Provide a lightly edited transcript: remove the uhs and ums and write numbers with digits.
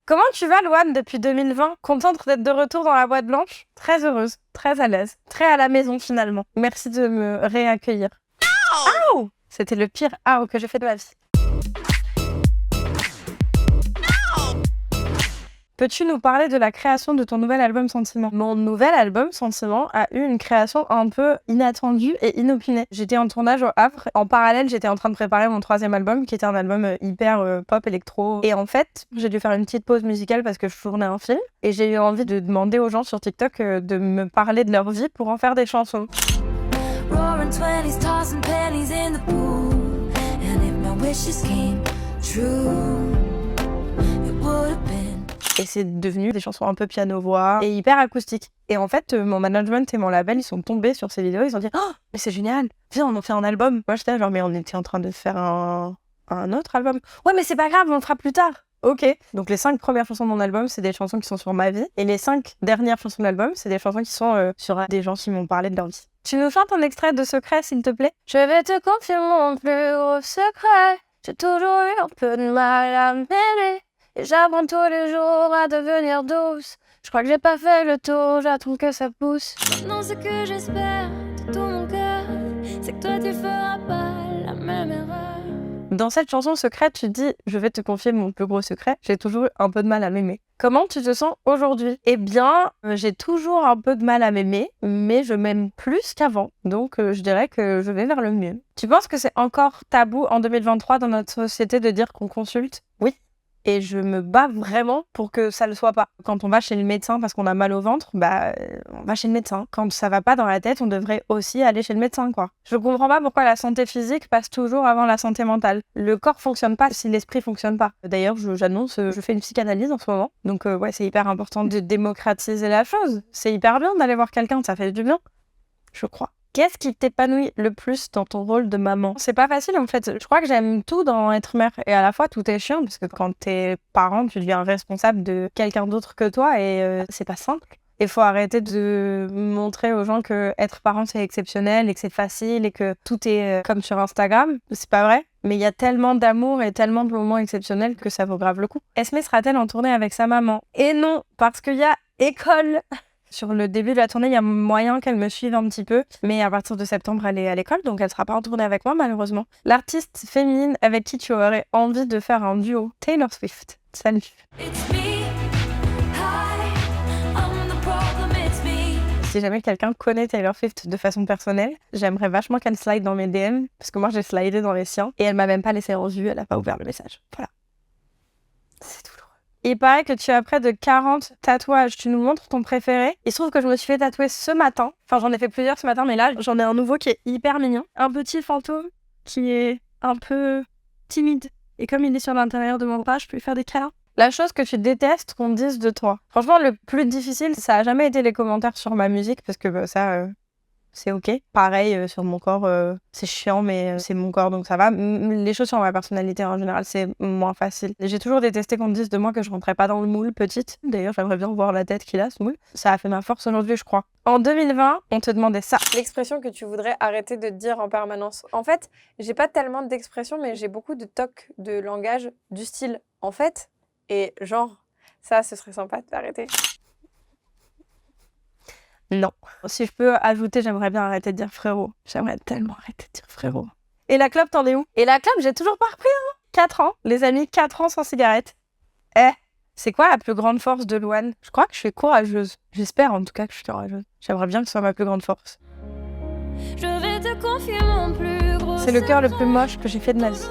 Comment tu vas, Louane, depuis 2020? Contente d'être de retour dans la boîte blanche? Très heureuse, très à l'aise, très à la maison finalement. Merci de me réaccueillir. Ow! C'était le pire ow que j'ai fait de ma vie. Peux-tu nous parler de la création de ton nouvel album Sentiment? Mon nouvel album Sentiment a eu une création un peu inattendue et inopinée. J'étais en tournage au Havre. En parallèle, j'étais en train de préparer mon 3e album, qui était un album hyper pop, électro. Et en fait, j'ai dû faire une petite pause musicale parce que je tournais un film. Et j'ai eu envie de demander aux gens sur TikTok de me parler de leur vie pour en faire des chansons. Roaring 20s, tossing pennies in the pool. And if my wishes came true, it would have been. Et c'est devenu des chansons un peu piano-voix et hyper acoustiques. Et en fait, mon management et mon label, ils sont tombés sur ces vidéos, ils ont dit « Oh, mais c'est génial, viens, on en fait un album !» Moi, j'étais genre « Mais on était en train de faire un autre album. »« Ouais, mais c'est pas grave, on le fera plus tard !» Ok. Donc les 5 premières chansons de mon album, c'est des chansons qui sont sur ma vie. Et les 5 dernières chansons de l'album, c'est des chansons qui sont sur des gens qui m'ont parlé de leur vie. Tu nous chantes un extrait de Secret, s'il te plaît? Je vais te confier mon plus gros secret. J'ai toujours eu un peu de mal à m'aimer. Et j'apprends tous les jours à devenir douce. Je crois que j'ai pas fait le tour, j'attends que ça pousse. Maintenant ce que j'espère de tout mon cœur, c'est que toi tu feras pas la même erreur. Dans cette chanson Secret, tu dis « Je vais te confier mon plus gros secret, j'ai toujours eu un peu de mal à m'aimer ». Comment tu te sens aujourd'hui? Eh bien, j'ai toujours un peu de mal à m'aimer, mais je m'aime plus qu'avant. Donc je dirais que je vais vers le mieux. Tu penses que c'est encore tabou en 2023 dans notre société de dire qu'on consulte? Oui. Et je me bats vraiment pour que ça le soit pas. Quand on va chez le médecin parce qu'on a mal au ventre, on va chez le médecin. Quand ça va pas dans la tête, on devrait aussi aller chez le médecin, quoi. Je comprends pas pourquoi la santé physique passe toujours avant la santé mentale. Le corps fonctionne pas si l'esprit fonctionne pas. D'ailleurs, j'annonce, je fais une psychanalyse en ce moment. Donc ouais, c'est hyper important de démocratiser la chose. C'est hyper bien d'aller voir quelqu'un, ça fait du bien. Je crois. Qu'est-ce qui t'épanouit le plus dans ton rôle de maman? C'est pas facile en fait. Je crois que j'aime tout dans être mère et à la fois tout est chiant parce que quand t'es parent, tu deviens responsable de quelqu'un d'autre que toi et c'est pas simple. Il faut arrêter de montrer aux gens que être parent c'est exceptionnel et que c'est facile et que tout est comme sur Instagram. C'est pas vrai. Mais il y a tellement d'amour et tellement de moments exceptionnels que ça vaut grave le coup. Esmé sera-t-elle en tournée avec sa maman? Et non, parce qu'il y a école. Sur le début de la tournée, il y a moyen qu'elle me suive un petit peu, mais à partir de septembre, elle est à l'école, donc elle sera pas en tournée avec moi, malheureusement. L'artiste féminine avec qui tu aurais envie de faire un duo? Taylor Swift. Salut. Si jamais quelqu'un connaît Taylor Swift de façon personnelle, j'aimerais vachement qu'elle slide dans mes DM, parce que moi j'ai slidé dans les siens, et elle m'a même pas laissé en vue, elle a pas ouvert le message. Voilà. C'est tout. Il paraît que tu as près de 40 tatouages. Tu nous montres ton préféré? Il se trouve que je me suis fait tatouer ce matin. Enfin, j'en ai fait plusieurs ce matin, mais là, j'en ai un nouveau qui est hyper mignon. Un petit fantôme qui est un peu timide. Et comme il est sur l'intérieur de mon bras, je peux lui faire des câlins. La chose que tu détestes qu'on dise de toi. Franchement, le plus difficile, ça a jamais été les commentaires sur ma musique, parce que c'est ok. Pareil, sur mon corps, c'est chiant, mais c'est mon corps, donc ça va. Les choses sur ma personnalité, en général, c'est moins facile. J'ai toujours détesté qu'on me dise de moi que je rentrais pas dans le moule petite. D'ailleurs, j'aimerais bien voir la tête qu'il a, ce moule. Ça a fait ma force aujourd'hui, je crois. En 2020, on te demandait ça. L'expression que tu voudrais arrêter de dire en permanence. En fait, j'ai pas tellement d'expressions, mais j'ai beaucoup de tocs de langage du style « en fait » et genre « ça, ce serait sympa d'arrêter ». Non. Si je peux ajouter, j'aimerais bien arrêter de dire frérot. J'aimerais tellement arrêter de dire frérot. Et la clope, t'en es où? Et la clope, j'ai toujours pas repris, hein. 4 ans. Les amis, 4 ans sans cigarette. C'est quoi la plus grande force de Louane? Je crois que je suis courageuse. J'espère en tout cas que je suis courageuse. J'aimerais bien que ce soit ma plus grande force. Je vais te confier mon plus gros. C'est le cœur le plus moche que j'ai fait de ma vie.